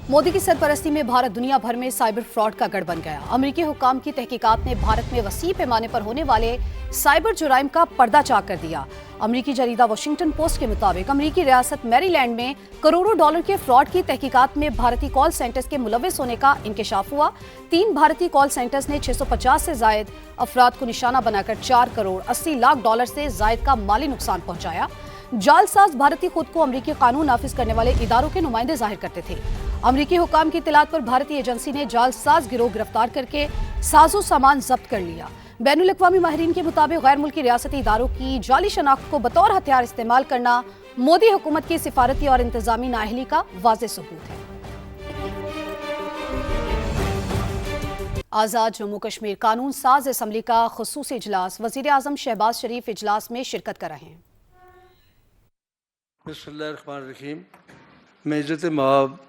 मोदी की सरपरस्ती में भारत दुनिया भर में साइबर फ्रॉड का गढ़ बन गया। अमेरिकी हुक्काम की तहकीकात ने भारत में वसी पैमाने पर होने वाले साइबर जुराइम का पर्दाचाक कर दिया। अमेरिकी जरीदा वाशिंगटन पोस्ट के मुताबिक अमेरिकी रियासत मैरीलैंड में करोड़ों डॉलर के फ्रॉड की तहकीकात में भारतीय कॉल सेंटर्स के मुलविस होने का इंकशाफ हुआ। 3 भारतीय कॉल सेंटर्स ने 650 से जायद अफराद को निशाना बनाकर 4 करोड़ 80 लाख डॉलर से जायद का माली नुकसान पहुंचाया। जालसाज भारतीय खुद को अमेरिकी कानून नाफिज करने वाले इदारों के नुमाइंदे जाहिर करते थे। अमेरिकी हुक्काम की इत्तलात पर भारतीय एजेंसी ने जालसाज गिरोह गिरफ्तार करके साजो सामान जब्त कर लिया। बैनुल अक़वामी माहिरीन के मुताबिक गैर मुल्की रियासती इदारों की जाली शनाख्त को बतौर हथियार इस्तेमाल करना मोदी हुकूमत की सिफारती और इंतजामी नाअहली का वाज़ेह सबूत है। आज़ाद जम्मू कश्मीर कानून साज असम्बली का खुसूसी इजलास, वज़ीर आज़म शहबाज शरीफ इजलास में शिरकत कर रहे हैं। बिस्मिल्लाहिर्रहमानिर्रहीम। मैं इज़्ज़त माब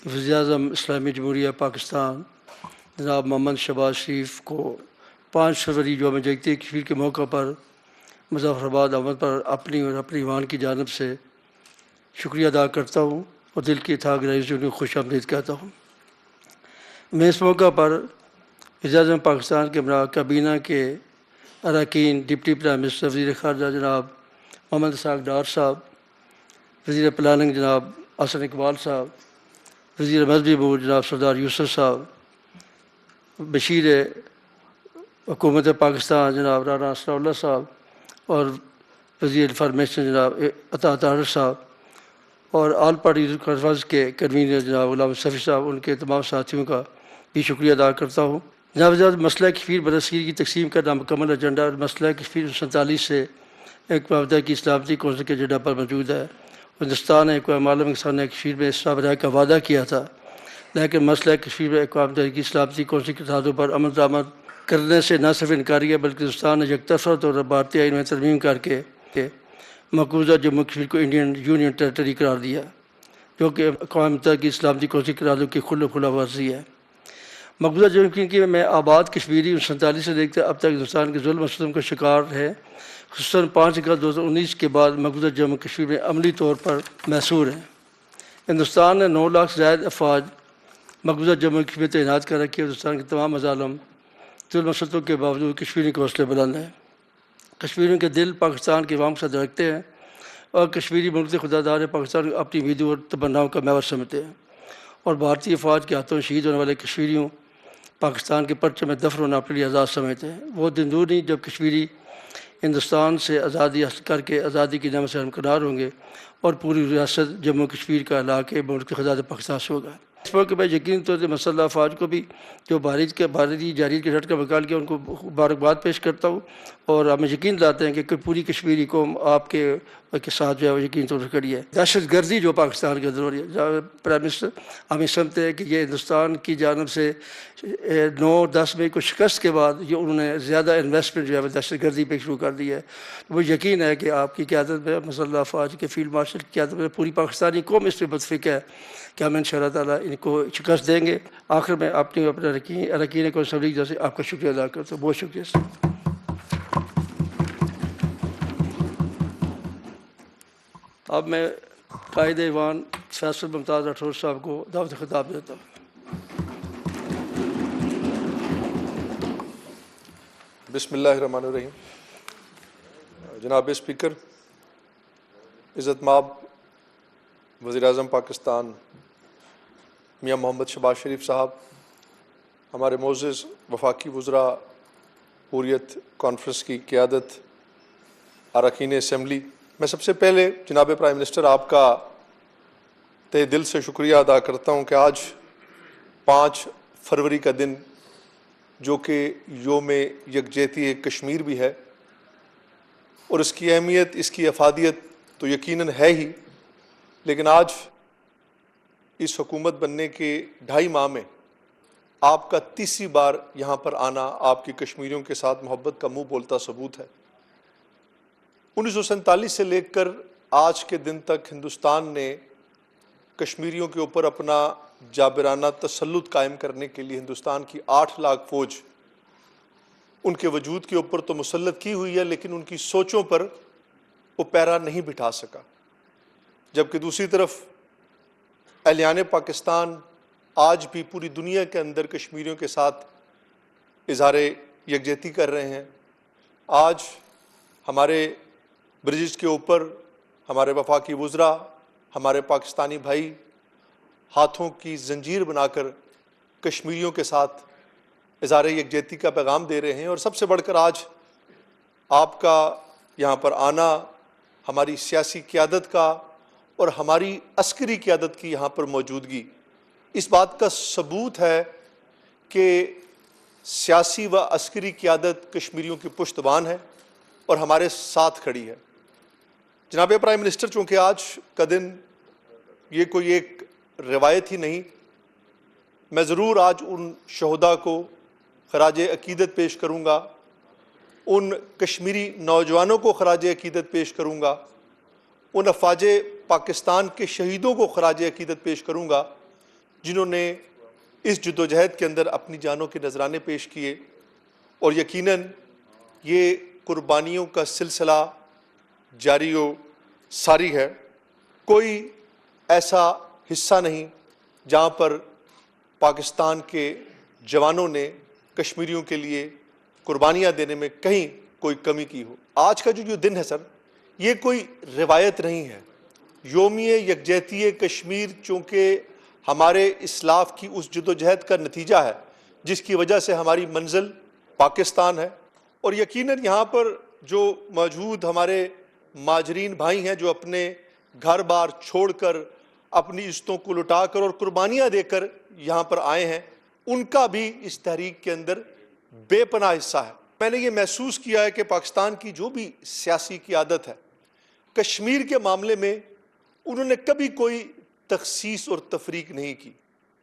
वज़ीर आज़म इस्लामी जमहूरिया पाकिस्तान जनाब मोहम्मद शहबाज शरीफ को 5 फरवरी यौम यकजहती कश्मीर के मौका पर मुज़फ़्फ़राबाद आमद पर अपनी और अपनी ईवान की जानिब से शुक्रिया अदा करता हूँ और दिल की था गहराई से उन्हें खुश आमदीद कहता हूँ। मैं इस मौका पर वज़ीर आज़म पाकिस्तान के काबीना के अरकान, डिप्टी प्राइम मिनिस्टर, वज़ीर ख़ारजा जनाब मोहम्मद इसहाक़ डार साहब, वज़ीर प्लानिंग जनाब हसन इकबाल साहब, वज़ीर मज़हबी अमूर जनाब सरदार यूसुफ साहब, बशीर हुकूमत पाकिस्तान जनाब राना असराउल्लाह साहब और वज़ीर इंफॉर्मेशन जनाब अता ताहिर साहब और ऑल पार्टी कॉन्फ्रेंस के कन्वीनर जनाब गुलाम सफ़ी साहब, उनके तमाम साथियों का भी शुक्रिया अदा करता हूँ। जनाब वज़ीर मसला कश्मीर बरसीर की तकसीम का नामुकम्मल एजेंडा और मसला कश्मीर 47 से एक माहदा की सलामती कौंसिल के एजेंडा पर मौजूद है। हिंदुस्तान ने अक़वाम आलम के सामने कश्मीर में इसरार का वादा किया था, लेकिन मसला कश्मीर में अक़वाम मुत्तहिदा की सलामती कौंसिल के तहत पर अमल दरामद करने से न सिर्फ इनकार किया बल्कि हिंदुस्तान ने यकतरफ़ा तौर पर भारतीय आइन में तरमीम करके मकबूजा जम्मू कश्मीर को इंडियन यूनियन टेरेटरी करार दिया, जो कि अक़वाम मुत्तहिदा की सलामती कौंसिल के करारों की खुला वर्जी है। मकबूजा जम्मू कश्मीर में आबाद कश्मीरी 47 से लेकर अब तक हिंदुस्तान के जुल्म सितम का शिकार है। खुसूसन 5 अगस्त 2019 के बाद मकबूजा जम्मू कश्मीर में अमली तौर पर महसूर है। हिंदुस्तान ने 9 लाख से ज़ायद अफवाज मकबूजा जम्मू कश्मीर तैनात कर रखी है। हिंदुस्तान के तमाम मज़ालिम जुल्म सितम के बावजूद कश्मीरी के हौसले बुलंद हैं। कश्मीरियों के दिल पाकिस्तान के अवाम के साथ रखते हैं और कश्मीरी मुल्क से खुदादार पाकिस्तान को अपनी उम्मीदों और तमन्नाओं का महवर समझते हैं और भारतीय फ़ौज के हाथों शहीद होने वाले कश्मीरियों पाकिस्तान के परचम में दफन होना अपने लिए आज़ाद समझते हैं। वो दिन दूर नहीं जब कश्मीरी हिंदुस्तान से आज़ादी हासिल करके आज़ादी की नेमत से हमकिनार होंगे और पूरी रियासत जम्मू कश्मीर का इलाके मुल्क ख़ुदा पाकिस्तान से होगा। इस मौके पर यकीन तौर पर मसल्ह अफ़वाज को भी जो भारतीय जारियत के झटका निकाल के उनको मुबारकबाद पेश करता हूँ और हमें यकीन दिलाते हैं कि पूरी कश्मीरी कौम आपके साथ जो है वो यकीन तौर पर खड़ी है। दहशत गर्दी जो पाकिस्तान के अंदर हो रही है, प्राइम मिनिस्टर हमें समझते हैं कि ये हिंदुस्तान की जानब से 9-10 मई को शिकस्त के बाद ये उन्होंने ज़्यादा इन्वेस्टमेंट जो है दहशत गर्दी पे शुरू कर दी है। तो वो यकीन है कि आपकी क़यादत में मसल्ह अफ़वाज के फील्ड मार्शल की क़यादत में पूरी पाकिस्तानी कौम इस पर मुतफ़िक़ है कि हम इंशाअल्लाह ताला इनको शिकस्त देंगे। आखिर में अपने अरकान को असम्बली जैसे आपका शुक्रिया अदा करता हूँ। बहुत शुक्रिया। अब मैं कायद ईवान फैसल मुमताज़ राठौर साहब को दावत खिताब देता हूँ। बिस्मिल्लाहिर्रहमानिर्रहीम। जनाब स्पीकर, इज़्ज़त माब वज़ीर आज़म पाकिस्तान मियाँ मोहम्मद शहबाज शरीफ साहब, हमारे मोअज़्ज़ज़ वफाकी वज़रा हुर्रियत कॉन्फ्रेंस की क़यादत, अरकान असम्बली, मैं सबसे पहले जनाब प्राइम मिनिस्टर आपका तहे दिल से शुक्रिया अदा करता हूँ कि आज 5 फरवरी का दिन जो कि योम यकजहती कश्मीर भी है और इसकी अहमियत, इसकी अफादियत तो यकीनन है ही, लेकिन आज इस हुकूमत बनने के 2.5 माह में आपका तीसरी बार यहाँ पर आना आपकी कश्मीरियों के साथ मोहब्बत का मुँह बोलता सबूत है। 1947 से लेकर आज के दिन तक हिंदुस्तान ने कश्मीरियों के ऊपर अपना जाबिराना तसल्लुत कायम करने के लिए हिंदुस्तान की 8 लाख फ़ौज उनके वजूद के ऊपर तो मुसल्लत की हुई है, लेकिन उनकी सोचों पर वो पैरा नहीं बिठा सका। जबकि दूसरी तरफ एहलियान पाकिस्तान آج بھی پوری دنیا کے اندر کشمیریوں کے ساتھ اظہار یکجہتی کر رہے ہیں۔ آج ہمارے برجز کے اوپر ہمارے وفاقی وزراء، ہمارے پاکستانی بھائی ہاتھوں کی زنجیر بنا کر کشمیریوں کے ساتھ اظہار یکجہتی کا پیغام دے رہے ہیں، اور سب سے بڑھ کر آج آپ کا یہاں پر آنا، ہماری سیاسی قیادت کا اور ہماری عسکری قیادت کی یہاں پر موجودگی اس بات کا ثبوت ہے کہ سیاسی و عسکری قیادت کشمیریوں کی پشتبان ہے اور ہمارے ساتھ کھڑی ہے۔ جناب پرائم منسٹر، چونکہ آج کا دن یہ کوئی ایک روایت ہی نہیں، میں ضرور آج ان شہداء کو خراج عقیدت پیش کروں گا، ان کشمیری نوجوانوں کو خراج عقیدت پیش کروں گا، ان افواج پاکستان کے شہیدوں کو خراج عقیدت پیش کروں گا جنہوں نے اس جدوجہد کے اندر اپنی جانوں کے نذرانے پیش کیے، اور یقیناً یہ قربانیوں کا سلسلہ جاری و ساری ہے۔ کوئی ایسا حصہ نہیں جہاں پر پاکستان کے جوانوں نے کشمیریوں کے لیے قربانیاں دینے میں کہیں کوئی کمی کی ہو۔ آج کا جو دن ہے سر، یہ کوئی روایت نہیں ہے۔ یوم یکجہتی کشمیر چونکہ ہمارے اسلاف کی اس جدوجہد کا نتیجہ ہے جس کی وجہ سے ہماری منزل پاکستان ہے، اور یقیناً یہاں پر جو موجود ہمارے مہاجرین بھائی ہیں جو اپنے گھر بار چھوڑ کر، اپنی عزتوں کو لٹا کر اور قربانیاں دے کر یہاں پر آئے ہیں، ان کا بھی اس تحریک کے اندر بے پناہ حصہ ہے۔ میں نے یہ محسوس کیا ہے کہ پاکستان کی جو بھی سیاسی قیادت ہے، کشمیر کے معاملے میں انہوں نے کبھی کوئی تخصیص اور تفریق نہیں کی۔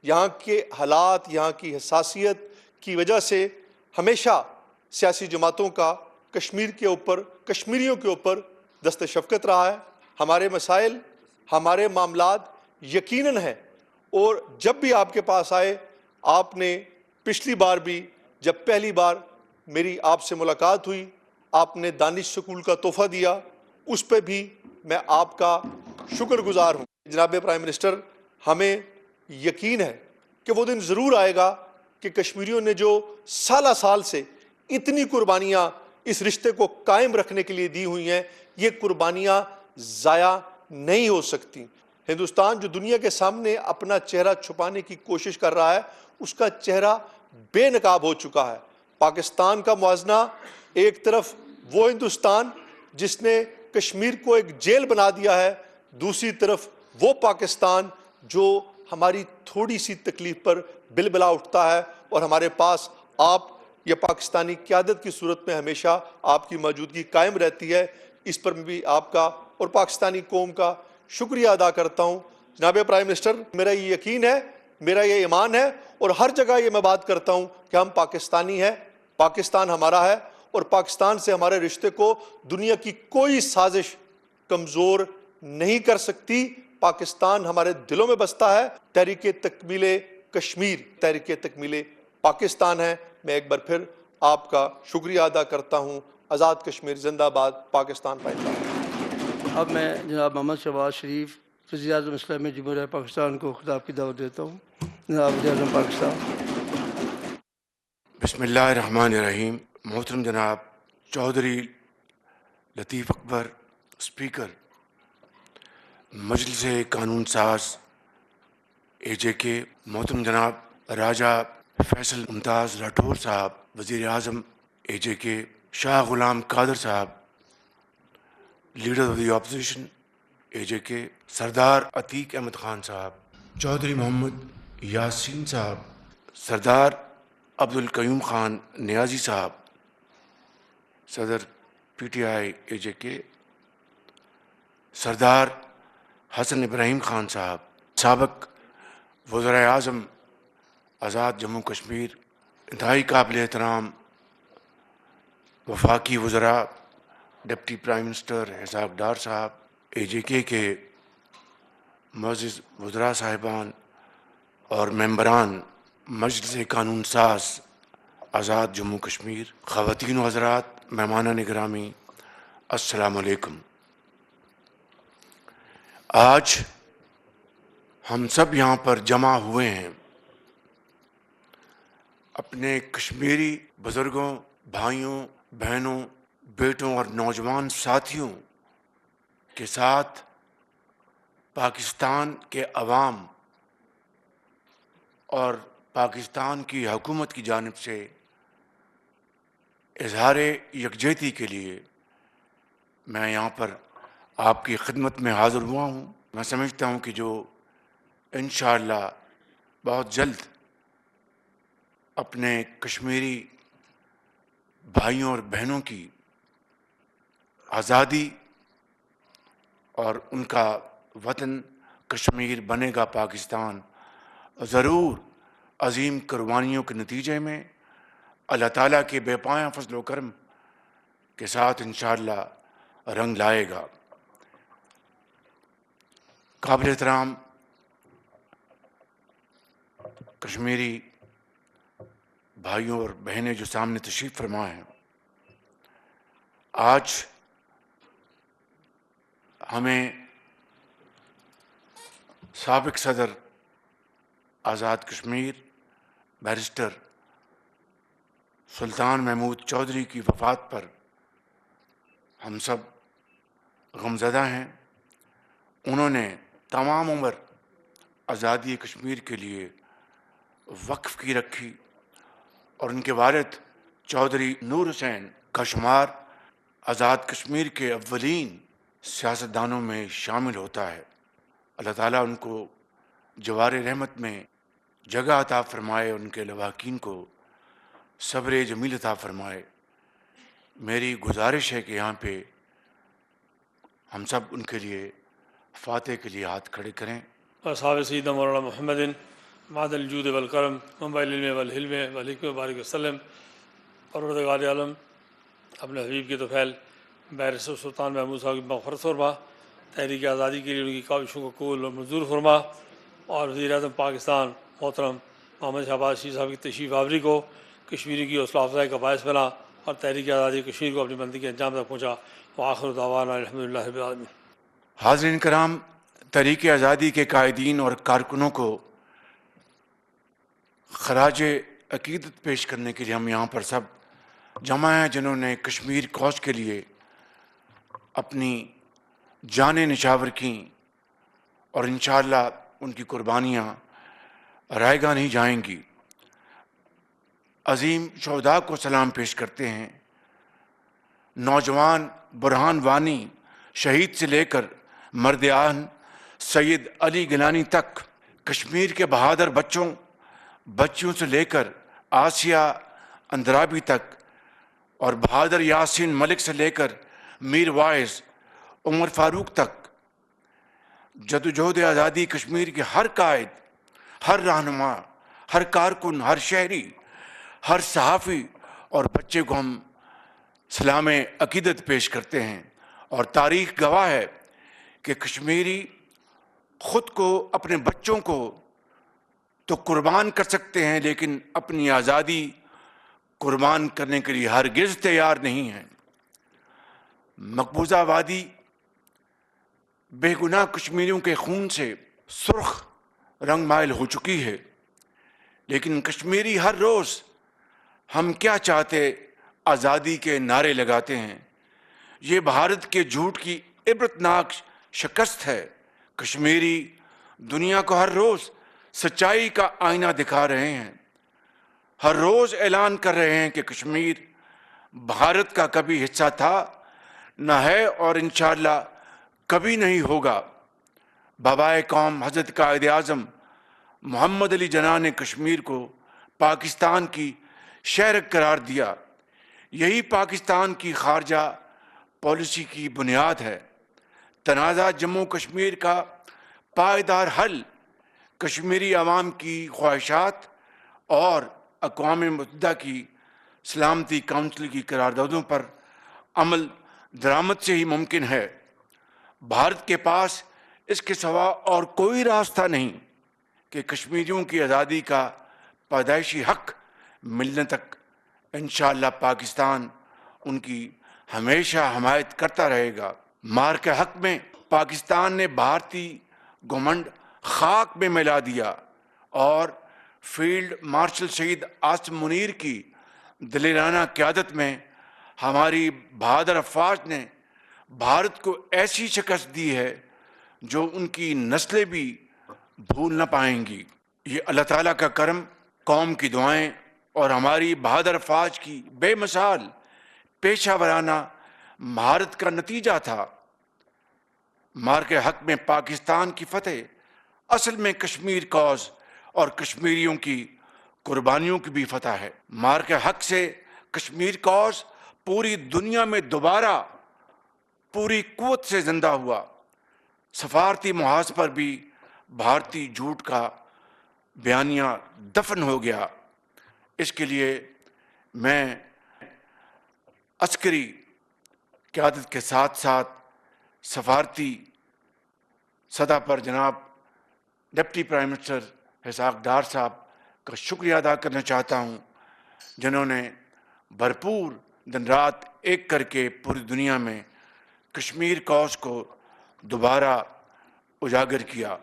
یہاں کے حالات، یہاں کی حساسیت کی وجہ سے ہمیشہ سیاسی جماعتوں کا کشمیر کے اوپر، کشمیریوں کے اوپر دست شفقت رہا ہے۔ ہمارے مسائل، ہمارے معاملات یقیناً ہیں، اور جب بھی آپ کے پاس آئے، آپ نے پچھلی بار بھی جب پہلی بار میری آپ سے ملاقات ہوئی، آپ نے دانش سکول کا تحفہ دیا، اس پہ بھی میں آپ کا شکر گزار ہوں۔ جناب پرائم منسٹر، ہمیں یقین ہے کہ وہ دن ضرور آئے گا کہ کشمیریوں نے جو سالہ سال سے اتنی قربانیاں اس رشتے کو قائم رکھنے کے لیے دی ہوئی ہیں، یہ قربانیاں ضائع نہیں ہو سکتی۔ ہندوستان جو دنیا کے سامنے اپنا چہرہ چھپانے کی کوشش کر رہا ہے، اس کا چہرہ بے نقاب ہو چکا ہے۔ پاکستان کا موازنہ، ایک طرف وہ ہندوستان جس نے کشمیر کو ایک جیل بنا دیا ہے، دوسری طرف وہ پاکستان جو ہماری تھوڑی سی تکلیف پر بلبلا اٹھتا ہے، اور ہمارے پاس آپ یا پاکستانی قیادت کی صورت میں ہمیشہ آپ کی موجودگی قائم رہتی ہے۔ اس پر بھی آپ کا اور پاکستانی قوم کا شکریہ ادا کرتا ہوں۔ جناب پرائم منسٹر، میرا یہ یقین ہے، میرا یہ ایمان ہے، اور ہر جگہ یہ میں بات کرتا ہوں کہ ہم پاکستانی ہیں، پاکستان ہمارا ہے، اور پاکستان سے ہمارے رشتے کو دنیا کی کوئی سازش کمزور نہیں کر سکتی۔ پاکستان ہمارے دلوں میں بستا ہے۔ تحریک تکمیل کشمیر، تحریک تکمیل پاکستان ہے۔ میں ایک بار پھر آپ کا شکریہ ادا کرتا ہوں۔ آزاد کشمیر زندہ باد، پاکستان پائندہ۔ اب میں جناب محمد شہباز شریف، وزیر اعظم اسلامی جمہوریہ پاکستان کو خطاب کی دعوت دیتا ہوں۔ جناب وزیر اعظم پاکستان۔ بسم اللہ الرحمن الرحیم۔ محترم جناب چودھری لطیف اکبر، اسپیکر مجلس قانون ساز اے جے کے، محترم جناب راجہ فیصل ممتاز راٹھور صاحب، وزیر اعظم اے جے کے، شاہ غلام قادر صاحب، لیڈر آف دی اپوزیشن اے جے کے، سردار عتیق احمد خان صاحب، چودھری محمد یاسین صاحب، سردار عبد القیوم خان نیازی صاحب، صدر پی ٹی آئی اے جے کے، سردار حسن ابراہیم خان صاحب، سابق وزراء اعظم آزاد جموں کشمیر، انتہائی قابل احترام وفاقی وزراء، deputy prime minister Ishaq Dar صاحب، اے جے کے معزز وزراء صاحبان اور ممبران مجلس قانون ساز آزاد جموں کشمیر، خواتین و حضرات، مہمانان گرامی، السلام علیکم۔ آج ہم سب یہاں پر جمع ہوئے ہیں اپنے کشمیری بزرگوں، بھائیوں، بہنوں، بیٹوں اور نوجوان ساتھیوں کے ساتھ پاکستان کے عوام اور پاکستان کی حکومت کی جانب سے اظہار یکجہتی کے لیے میں یہاں پر آپ کی خدمت میں حاضر ہوا ہوں۔ میں سمجھتا ہوں کہ جو انشاءاللہ بہت جلد اپنے کشمیری بھائیوں اور بہنوں کی آزادی اور ان کا وطن کشمیر بنے گا پاکستان، ضرور عظیم قربانیوں کے نتیجے میں اللہ تعالیٰ کے بے پایاں فضل و کرم کے ساتھ انشاءاللہ رنگ لائے گا۔ قابل احترام کشمیری بھائیوں اور بہنیں جو سامنے تشریف فرما ہیں، آج ہمیں سابق صدر آزاد کشمیر بیرسٹر سلطان محمود چودھری کی وفات پر ہم سب غمزدہ ہیں۔ انہوں نے تمام عمر آزادی کشمیر کے لیے وقف کی رکھی اور ان کے والد چودھری نور حسین کا شمار آزاد کشمیر کے اولین سیاستدانوں میں شامل ہوتا ہے۔ اللہ تعالیٰ ان کو جوار رحمت میں جگہ عطا فرمائے، ان کے لواحقین کو صبر جمیل عطا فرمائے۔ میری گزارش ہے کہ یہاں پہ ہم سب ان کے لیے فاتح کے لیے ہاتھ کھڑے کریں۔ اصحاب سیدنا مولانا محمد معدن الجود والکرم منبع العلم والحلم والحکمہ بارک وسلم، پروردگار عالم اپنے حبیب کے طفیل بیرسٹر سلطان محمود صاحب کی مغفرت فرما، تحریک آزادی کے لیے ان کی کاوشوں کو قبول اور منظور فرما، اور وزیر اعظم پاکستان محترم محمد شہباز شریف صاحب کی تشریف آوری کو کشمیری کی حوصلہ افزائی کا باعث بنا اور تحریک آزادی کشمیر کو اپنی بندی کے انجام تک پہنچا۔ وآخر دعوانا الحمدللہ رب العالمین۔ حاضرین کرام، تحریک آزادی کے قائدین اور کارکنوں کو خراج عقیدت پیش کرنے کے لیے ہم یہاں پر سب جمع ہیں، جنہوں نے کشمیر کوز کے لیے اپنی جانیں نچھاور کیں اور انشاءاللہ ان کی قربانیاں رائے گاہ نہیں جائیں گی۔ عظیم شہداء کو سلام پیش کرتے ہیں۔ نوجوان برہان وانی شہید سے لے کر مرد آہن سید علی گیلانی تک، کشمیر کے بہادر بچیوں سے لے کر آسیہ اندرابی تک، اور بہادر یاسین ملک سے لے کر میر وائز عمر فاروق تک، جدوجہد آزادی کشمیر کے ہر قائد، ہر رہنما، ہر کارکن، ہر شہری، ہر صحافی اور بچے کو ہم سلام عقیدت پیش کرتے ہیں۔ اور تاریخ گواہ ہے کہ کشمیری خود کو، اپنے بچوں کو تو قربان کر سکتے ہیں، لیکن اپنی آزادی قربان کرنے کے لیے ہرگز تیار نہیں ہیں۔ مقبوضہ وادی بے گناہ کشمیریوں کے خون سے سرخ رنگ مائل ہو چکی ہے، لیکن کشمیری ہر روز ہم کیا چاہتے آزادی کے نعرے لگاتے ہیں۔ یہ بھارت کے جھوٹ کی عبرتناک شکست ہے۔ کشمیری دنیا کو ہر روز سچائی کا آئینہ دکھا رہے ہیں، ہر روز اعلان کر رہے ہیں کہ کشمیر بھارت کا کبھی حصہ تھا، نہ ہے اور انشاءاللہ کبھی نہیں ہوگا۔ بابائے قوم حضرت قائد اعظم محمد علی جناح نے کشمیر کو پاکستان کی شہر قرار دیا۔ یہی پاکستان کی خارجہ پالیسی کی بنیاد ہے۔ تنازع جموں کشمیر کا پائیدار حل کشمیری عوام کی خواہشات اور اقوام متحدہ کی سلامتی کونسل کی قراردادوں پر عمل درآمد سے ہی ممکن ہے۔ بھارت کے پاس اس کے سوا اور کوئی راستہ نہیں کہ کشمیریوں کی آزادی کا پیدائشی حق ملنے تک انشاءاللہ پاکستان ان کی ہمیشہ حمایت کرتا رہے گا۔ مار کے حق میں پاکستان نے بھارتی گھمنڈ خاک میں ملا دیا اور फील्ड मार्शल शहीद आसिम मुनीर की दिलेराना क़यादत में हमारी बहादुर अफवाज ने भारत को ऐसी शिकस्त दी है जो उनकी नस्लें भी भूल न पाएंगी। ये अल्लाह ताला का करम, कौम की दुआएं और हमारी बहादुर अफवाज की बेमिसाल पेशा वराना महारत का नतीजा था। मार के हक में पाकिस्तान की फतेह असल में कश्मीर कॉज और कश्मीरियों की कुर्बानियों की भी फतह है। मार के हक से कश्मीर कॉज पूरी दुनिया में दोबारा पूरी कुव्वत से जिंदा हुआ। सफारती मुहाज पर भी भारतीय झूठ का बयानिया दफन हो गया। इसके लिए मैं अस्करी क़यादत के साथ साथ सफारती सतह पर जनाब डिप्टी प्राइम मिनिस्टर इसहाक डार साहब का शुक्रिया अदा करना चाहता हूँ, जिन्होंने भरपूर दिन रात एक करके पूरी दुनिया में कश्मीर कॉज को दोबारा उजागर किया।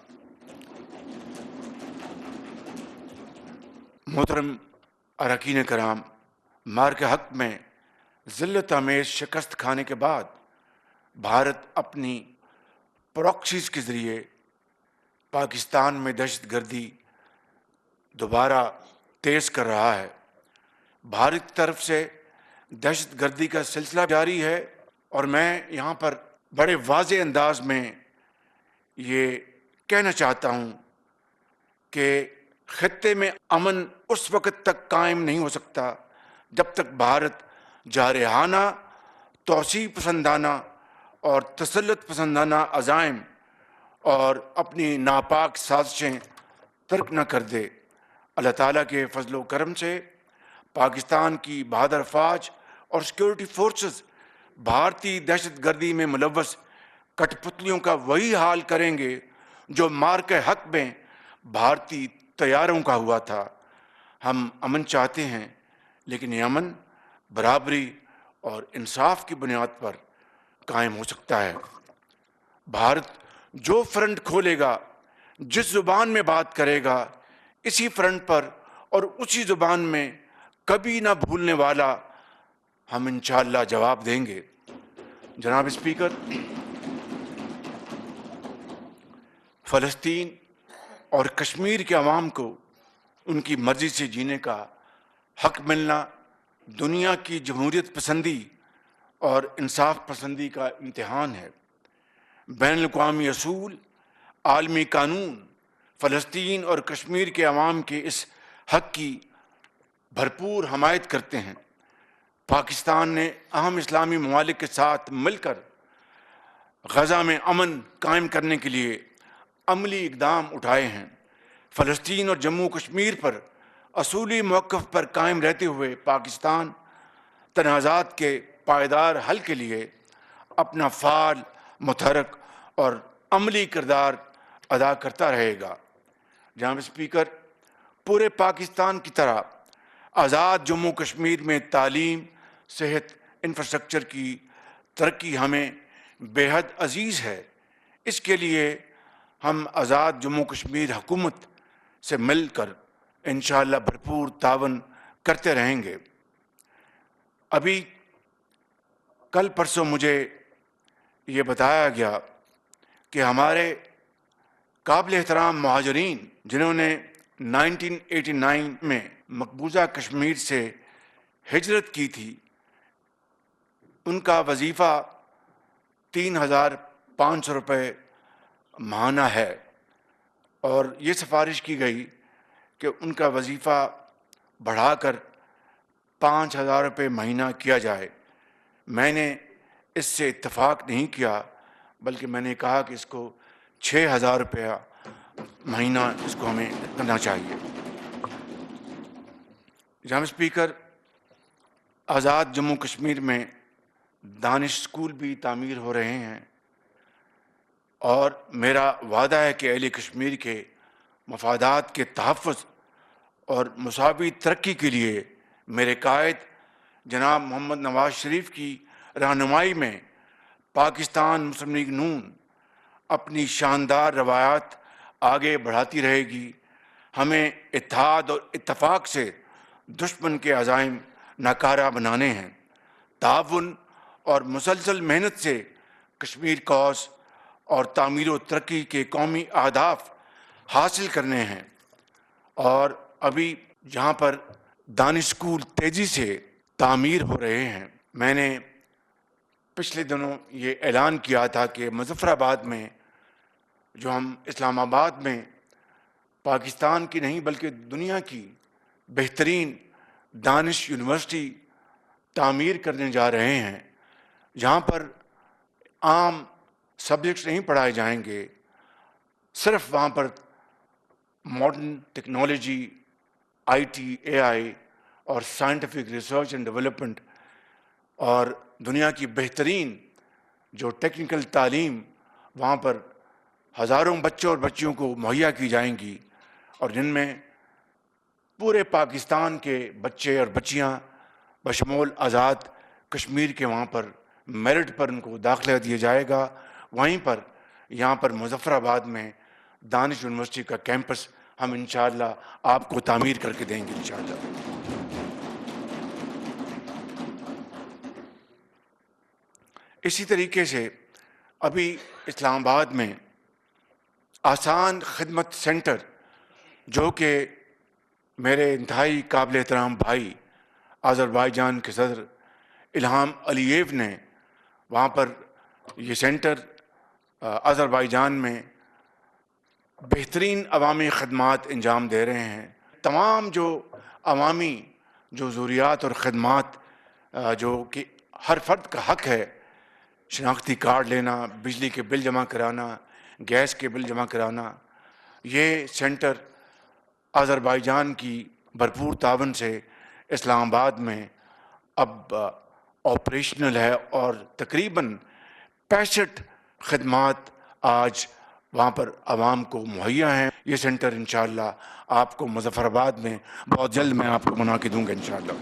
मोहतरम अरकान कराम, मार के हक में ज़िल्लत आमेज़ शिकस्त खाने के बाद भारत अपनी प्रॉक्सीज़ के ज़रिए पाकिस्तान में दहशतगर्दी दोबारा तेज़ कर रहा है। भारत की तरफ से दहशतगर्दी का सिलसिला जारी है और मैं यहाँ पर बड़े वाज़े अंदाज में ये कहना चाहता हूँ कि खित्ते में अमन उस वक़्त तक कायम नहीं हो सकता जब तक भारत जारहाना, तौसी पसंदाना और तसल्लुत पसंदाना अज़ाइम और अपनी नापाक साजिशें तर्क न कर दे। अल्लाह ताला के फजल व करम से पाकिस्तान की बहादुर अफवाज और सिक्योरिटी फोर्सेस भारतीय दहशतगर्दी में मुलव्वस कठपुतलियों का वही हाल करेंगे जो मार के हक में भारतीय तैयारों का हुआ था। हम अमन चाहते हैं, लेकिन ये अमन बराबरी और इंसाफ की बुनियाद पर कायम हो सकता है। भारत जो फ्रंट खोलेगा, जिस ज़ुबान में बात करेगा, इसी फ्रंट पर और उसी ज़ुबान में कभी ना भूलने वाला हम इंशाअल्लाह जवाब देंगे। जनाब स्पीकर, फ़लस्तीन और कश्मीर के अवाम को उनकी मर्ज़ी से जीने का हक मिलना दुनिया की जमहूरियत पसंदी और इंसाफ पसंदी का इम्तिहान है। बैनुल अक़वामी असूल, आलमी कानून फ़लस्तीन और कश्मीर के अवाम के इस हक की भरपूर हमायत करते हैं। पाकिस्तान ने अहम इस्लामी ममालिक के साथ मिलकर गज़ा में अमन कायम करने के लिए अमली इक़दाम उठाए हैं। फ़लस्तीन और जम्मू कश्मीर पर असूली मौक़िफ़ पर कायम रहते हुए पाकिस्तान तनाज़ात के पायदार हल के लिए अपना फ़ाल, मुतहरक और अमली किरदार अदा करता रहेगा। जनाब स्पीकर, पूरे पाकिस्तान की तरह आज़ाद जम्मू कश्मीर में तालीम, सेहत, इंफ्रास्ट्रक्चर की तरक्की हमें बेहद अजीज़ है। इसके लिए हम आज़ाद जम्मू कश्मीर हुकूमत से मिलकर इंशाअल्लाह भरपूर तावन करते रहेंगे। अभी कल परसों मुझे ये बताया गया कि हमारे काबिल एहतराम मुहाजिरीन जिन्होंने 1989 में मकबूजा कश्मीर से हिजरत की थी, उनका वजीफ़ा 3,500 रुपये माहाना है और ये सिफारिश की गई कि उनका वजीफ़ा बढ़ाकर 5,000 रुपये महीना किया जाए। मैंने इससे इत्तफाक नहीं किया, बल्कि मैंने कहा कि इसको 6,000 रुपया महीना इसको हमें करना चाहिए। जनाब स्पीकर, आज़ाद जम्मू कश्मीर में दानिश स्कूल भी तामीर हो रहे हैं और मेरा वादा है कि अहले कश्मीर के मफादात के तहफ़्फ़ुज़ और मुसावी तरक्की के लिए मेरे कायद जनाब मोहम्मद नवाज शरीफ की रहनुमाई में पाकिस्तान मुस्लिम लीग नून अपनी शानदार रवायात आगे बढ़ाती रहेगी। ہمیں اتحاد اور اتفاق سے دشمن کے عزائم ناکارہ بنانے ہیں۔ تعاون اور مسلسل محنت سے کشمیر کوس اور تعمیر و ترقی کے قومی اہداف حاصل کرنے ہیں۔ اور ابھی جہاں پر دانش اسکول تیزی سے تعمیر ہو رہے ہیں، میں نے پچھلے دنوں یہ اعلان کیا تھا کہ مظفر آباد میں جو ہم اسلام آباد میں پاکستان کی نہیں بلکہ دنیا کی بہترین دانش یونیورسٹی تعمیر کرنے جا رہے ہیں، جہاں پر عام سبجیکٹس نہیں پڑھائے جائیں گے، صرف وہاں پر ماڈرن ٹیکنالوجی، آئی ٹی، اے آئی اور سائنٹیفک ریسرچ اینڈ ڈیولپمنٹ اور دنیا کی بہترین جو ٹیکنیکل تعلیم وہاں پر ہزاروں بچوں اور بچیوں کو مہیا کی جائیں گی، اور جن میں پورے پاکستان کے بچے اور بچیاں بشمول آزاد کشمیر کے وہاں پر میرٹ پر ان کو داخلہ دیا جائے گا۔ وہیں پر یہاں پر مظفر آباد میں دانش یونیورسٹی کا کیمپس ہم انشاءاللہ آپ کو تعمیر کر کے دیں گے انشاءاللہ۔ اسی طریقے سے ابھی اسلام آباد میں آسان خدمت سینٹر، جو کہ میرے انتہائی قابل احترام بھائی آذربائیجان کے صدر الہام علییو نے وہاں پر یہ سینٹر آذربائیجان میں بہترین عوامی خدمات انجام دے رہے ہیں۔ تمام جو عوامی جو ضروریات اور خدمات جو کہ ہر فرد کا حق ہے، شناختی کارڈ لینا، بجلی کے بل جمع کرانا، گیس کے بل جمع کرانا، یہ سینٹر آذربائیجان کی بھرپور تعاون سے اسلام آباد میں اب آپریشنل ہے، اور تقریباً 65 خدمات آج وہاں پر عوام کو مہیا ہیں۔ یہ سینٹر انشاءاللہ آپ کو مظفر آباد میں بہت جلد میں آپ کو بنا کے دوں گا انشاءاللہ۔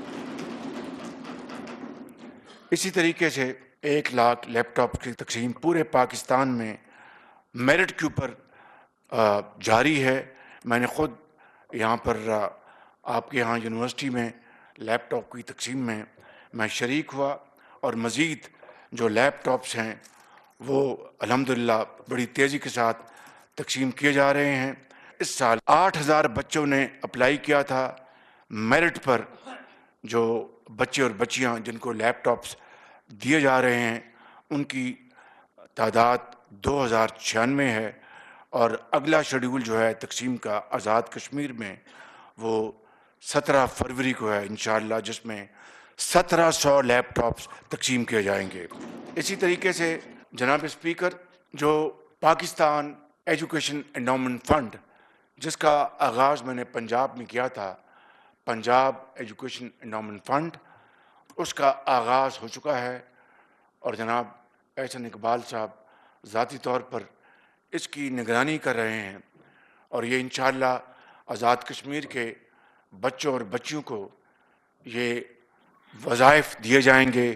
اسی طریقے سے 1 لاکھ لیپ ٹاپ کی تقسیم پورے پاکستان میں میرٹ کے اوپر جاری ہے۔ میں نے خود یہاں پر آپ کے یہاں یونیورسٹی میں لیپ ٹاپ کی تقسیم میں شریک ہوا، اور مزید جو لیپ ٹاپس ہیں وہ الحمدللہ بڑی تیزی کے ساتھ تقسیم کیے جا رہے ہیں۔ اس سال 8000 بچوں نے اپلائی کیا تھا میرٹ پر۔ جو بچے اور بچیاں جن کو لیپ ٹاپس دیے جا رہے ہیں ان کی تعداد 2096 ہے، اور اگلا شیڈول جو ہے تقسیم کا آزاد کشمیر میں وہ 17 فروری کو ہے انشاءاللہ، جس میں 1700 لیپ ٹاپس تقسیم کیے جائیں گے۔ اسی طریقے سے جناب اسپیکر، جو پاکستان ایجوکیشن انڈومنٹ فنڈ جس کا آغاز میں نے پنجاب میں کیا تھا، پنجاب ایجوکیشن انڈومنٹ فنڈ، اس کا آغاز ہو چکا ہے، اور جناب احسن اقبال صاحب ذاتی طور پر اس کی نگرانی کر رہے ہیں، اور یہ انشاءاللہ آزاد کشمیر کے بچوں اور بچیوں کو یہ وظائف دیے جائیں گے،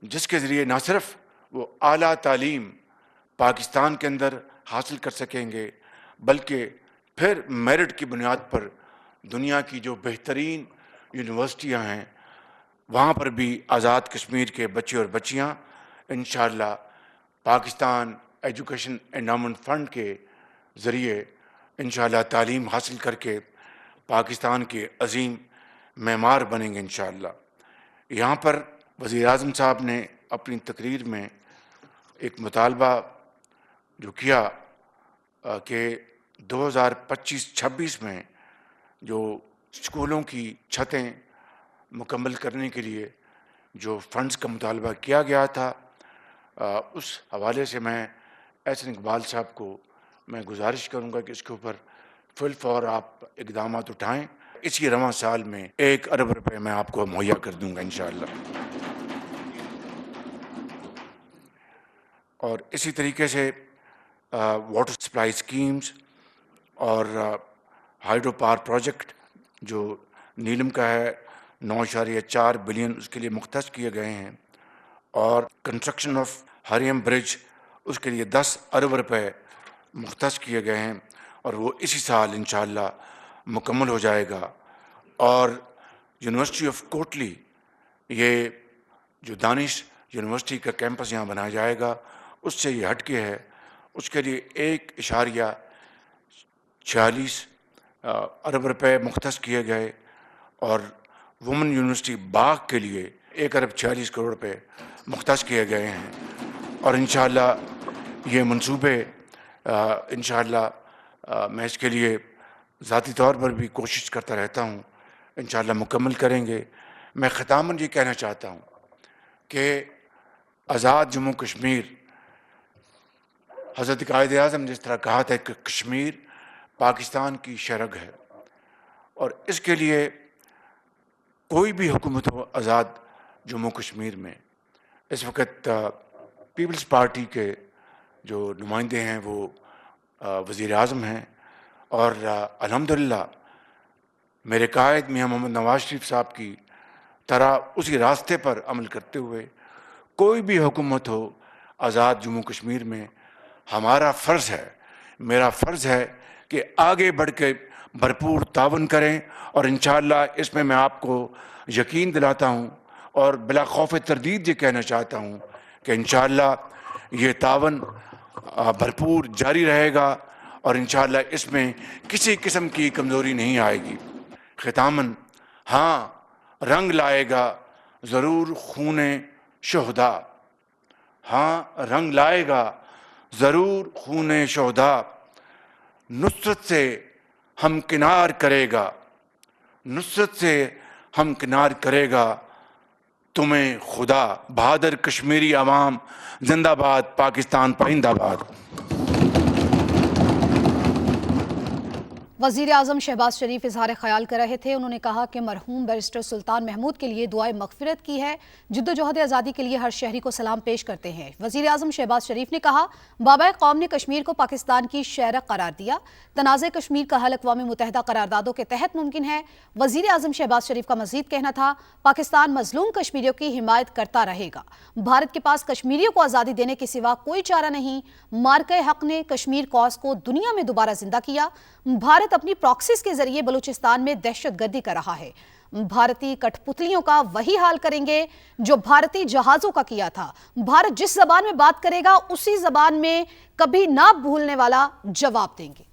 جس کے ذریعے نہ صرف وہ اعلیٰ تعلیم پاکستان کے اندر حاصل کر سکیں گے، بلکہ پھر میرٹ کی بنیاد پر دنیا کی جو بہترین یونیورسٹیاں ہیں وہاں پر بھی آزاد کشمیر کے بچے اور بچیاں انشاءاللہ پاکستان ایجوکیشن انڈومنٹ فنڈ کے ذریعے انشاءاللہ تعلیم حاصل کر کے پاکستان کے عظیم معمار بنیں گے انشاءاللہ۔ یہاں پر وزیر اعظم صاحب نے اپنی تقریر میں ایک مطالبہ جو کیا کہ 2025-26 میں جو اسکولوں کی چھتیں مکمل کرنے کے لیے جو فنڈز کا مطالبہ کیا گیا تھا، اس حوالے سے میں احسن اقبال صاحب کو میں گزارش کروں گا کہ اس کے اوپر فی الفور آپ اقدامات اٹھائیں۔ اسی رواں سال میں 1 ارب روپے میں آپ کو مہیا کر دوں گا انشاءاللہ۔ اور اسی طریقے سے واٹر سپلائی اسکیمز اور ہائیڈرو پاور پروجیکٹ جو نیلم کا ہے 9.4 بلین اس کے لیے مختص کیے گئے ہیں، اور کنسٹرکشن آف ہریم برج اس کے لیے 10 ارب روپے مختص کیے گئے ہیں، اور وہ اسی سال انشاءاللہ मुकम्मल हो जाएगा और यूनिवर्सिटी ऑफ कोटली, ये जो दानिश यूनिवर्सिटी का कैंपस यहाँ बनाया जाएगा, उससे ये हटके है। उसके लिए 1.46 अरब रुपए मुख्तस किए गए और वुमेन यूनिवर्सिटी बाग के लिए 1.46 करोड़ रुपए मुख्तस किए गए हैं और इंशाअल्लाह ये मंसूबे इंशाअल्लाह मैं इसके लिए ज़ाती तौर पर भी कोशिश करता रहता हूँ, इंशाअल्लाह मुकम्मल करेंगे। मैं ख़ितामन ये कहना चाहता हूँ कि आज़ाद जम्मू कश्मीर, हज़रत कायद-ए-आज़म जिस तरह कहा था कि कश्मीर पाकिस्तान की शरग है और इसके लिए कोई भी हुकूमत हो आज़ाद जम्मू कश्मीर में, इस वक्त पीपल्स पार्टी के जो नुमाइंदे हैं वो वज़ीर आज़म हैं और अल्हम्दुलिल्लाह मेरे कायद मियां मोहम्मद नवाज शरीफ साहब की तरह उसी रास्ते पर अमल करते हुए कोई भी हुकूमत हो आज़ाद जम्मू कश्मीर में, हमारा फ़र्ज़ है, मेरा फ़र्ज़ है कि आगे बढ़ के भरपूर तावन करें और इंशाअल्लाह इसमें मैं आपको यकीन दिलाता हूँ और बिला खौफ तरदीद ये कहना चाहता हूँ कि इंशाअल्लाह ये तावन भरपूर जारी रहेगा और इंशाअल्लाह इसमें किसी किस्म की कमज़ोरी नहीं आएगी। ख़ितामन, हाँ रंग लाएगा ज़रूर खूने शुहदा, हाँ रंग लाएगा ज़रूर खूने शुहदा, नुसरत से हम किनार करेगा, नुसरत से हम किनार करेगा तुम्हें खुदा। बहादुर कश्मीरी अवाम जिंदाबाद, पाकिस्तान पाइंदाबाद। वज़ीर आज़म शहबाज शरीफ इजहार ख्याल कर रहे थे। उन्होंने कहा कि मरहूम बैरिस्टर सुल्तान महमूद के लिए दुआए मग़फ़िरत की है। जिद्दोजहद आज़ादी के लिए हर शहरी को सलाम पेश करते हैं। वज़ीर आज़म शहबाज शरीफ ने कहा, बाबा कौम ने कश्मीर को पाकिस्तान की शहरक करार दिया। तनाज़े कश्मीर का हल अक़वाम मुत्तहिदा करारदादों के तहत मुमकिन है। वज़ीर आज़म शहबाज शरीफ का मज़ीद कहना था, पाकिस्तान मज़लूम कश्मीरियों की हिमायत करता रहेगा। भारत के पास कश्मीरियों को आज़ादी देने के सिवा कोई चारा नहीं। मार्के हक़ ने कश्मीर कॉज को दुनिया में दोबारा जिंदा किया। भारत अपनी प्रॉक्सीज के जरिए बलूचिस्तान में दहशतगर्दी कर रहा है। भारतीय कठपुतलियों का वही हाल करेंगे जो भारतीय जहाजों का किया था। भारत जिस जबान में बात करेगा उसी जबान में कभी ना भूलने वाला जवाब देंगे।